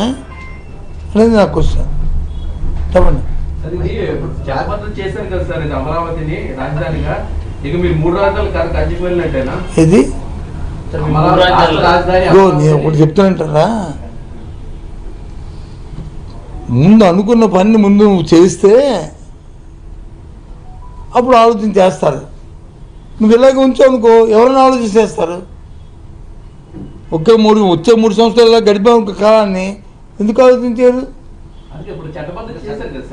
అనేది నా క్వశ్చన్. చెప్పండి. చేశారు కదా సార్ ఇది అమరావతిని రాజధానిగా, ఇక మీరు 3 రాజధానులు కచ్చికి వెళ్ళినట్టేనా? ఇది రాజధాని నేను ఒకటి చెప్తానంటారా, ముందు అనుకున్న పని ముందు నువ్వు చేస్తే అప్పుడు ఆలోచన చేస్తారు. నువ్వు ఇలాగే ఉంచావు అనుకో, ఎవరైనా ఆలోచన చేస్తారు. వచ్చే 3 సంవత్సరాలు గడిపే కాలాన్ని ఎందుకు ఆలోచించారు?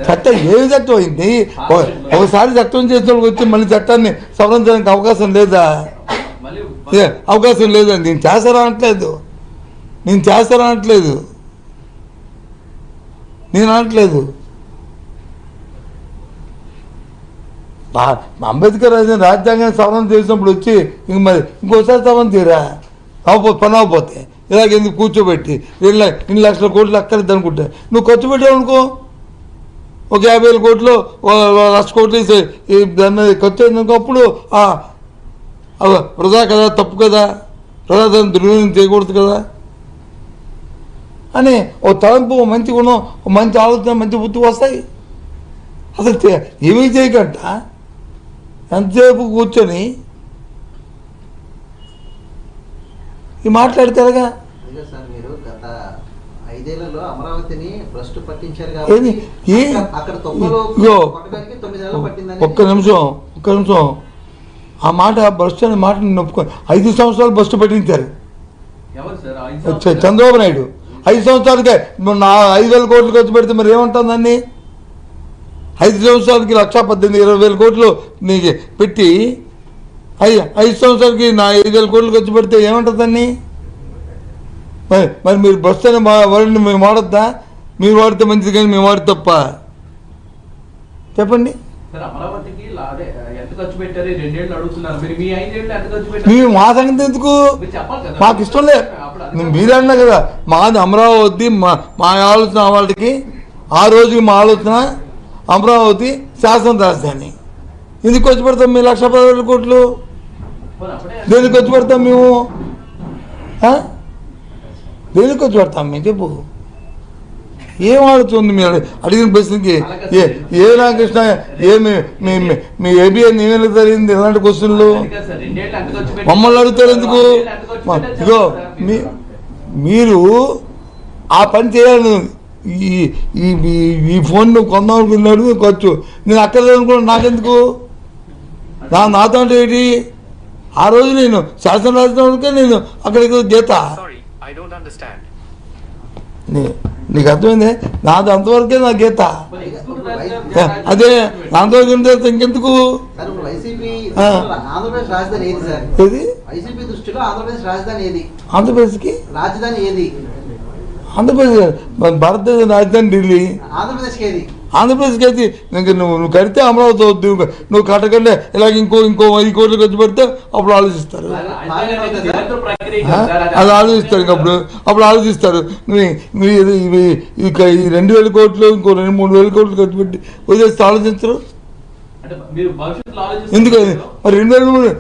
చట్టం ఏమి చట్టం అయింది? ఒకసారి చట్టం చేసినప్పుడు వచ్చి మళ్ళీ చట్టాన్ని సవరించడానికి అవకాశం లేదా? అవకాశం లేదా? నేను చేస్తారా అనట్లేదు, నేను అనట్లేదు. అంబేద్కర్ రాజ్యాంగాన్ని సవరణ చేసినప్పుడు వచ్చి ఇంక మరి ఇంకోసారి సవరణ తీరా పని అవ్వకపోతే ఇలాగ ఎందుకు కూర్చోబెట్టి 2 లక్షల కోట్లు అక్కర్లేదు అనుకుంటే నువ్వు ఖర్చు పెట్టావు అనుకో, ఒక 50,000 కోట్లు 1,00,000 కోట్లు దాని మీద ఖర్చు అయిందనుకో, అప్పుడు వృధా కదా, తప్పు కదా, ప్రజాధనం దుర్వినియోగం చేయకూడదు కదా అని ఓ తలంపు, మంచి గుణం, మంచి ఆలోచన, మంచి బుద్ధి వస్తాయి. అసలు ఏమీ చేయకంట ఎంతసేపు కూర్చొని ఈ మాట్లాడతారుగా. ఒక్క నిమిషం ఆ మాట భ్రష్టు అనే మాట నొప్పుకో. 5 సంవత్సరాలు భ్రష్టు పట్టించారు చంద్రబాబు నాయుడు. 5 సంవత్సరాలకే 5,000 కోట్లు ఖర్చు పెడితే మరి ఏముంటుందండి? 5 సంవత్సరాలకి 1,18,000-20,000 కోట్లు నీకు పెట్టి 5 సంవత్సరాలకి 5,000 కోట్లు ఖర్చు పెడితే ఏముంటుందండి? మరి మీరు బస్సు అనే వర్డ్ని మేము వాడద్దా? మీరు వాడితే మంచిది కానీ మేము వాడితే తప్ప? చెప్పండి. మేము మా సంగతి ఎందుకు? మాకు ఇష్టం లేదు. మీరు అన్నా కదా మాది అమరావతి, మా ఆలోచన వాళ్ళకి ఆ రోజుకి మా ఆలోచన అమరావతి శాసన రాజధాని. ఎందుకు ఖర్చు పెడతాం మేము 1,10,000 కోట్లు? దేనికి ఖర్చు పెడతాం మేము? దేనికి ఖర్చు పెడతాం మేము? చెప్పు. ఏం ఆలోచన మీరు అడిగిన ప్రశ్నకి? ఏ రామకృష్ణ మీ ఏబిఎన్ ఏమేమి జరిగింది? ఎలాంటి క్వశ్చన్లు మమ్మల్ని అడుగుతారు ఎందుకు? ఇగో మీరు ఆ పని చేయాలి. ఈ ఫోన్ నువ్వు కొందామనుకున్నాడు ఖర్చు, నేను అక్కడ అనుకున్నాను, నాకెందుకు? నాతో అంటే ఏంటి? ఆ రోజు నేను శాసన రాజధానికే నేను అక్కడికి గీత. నీకు అర్థమైంది? నాది అంతవరకే నా గీత. అదే అంతవరకు ఇంకెందుకు? ఆంధ్రప్రదేశ్కి ఆంధ్రప్రదేశ్ భారతదేశ రాజధాని ఢిల్లీ. ఆంధ్రప్రదేశ్కి అయితే నువ్వు కడితే అమరావతి అవుద్ది. నువ్వు కట్టకంటే ఇలాగ ఇంకో 5 కోట్లు ఖర్చు పెడితే అప్పుడు ఆలోచిస్తారు. అది ఆలోచిస్తారు. అప్పుడు ఆలోచిస్తారు. ఈ 2,000 కోట్లు ఇంకో 2-3,000 కోట్లు ఖర్చు పెట్టి వదిలేస్తే ఆలోచించరు ఎందుకు? మరి 2,000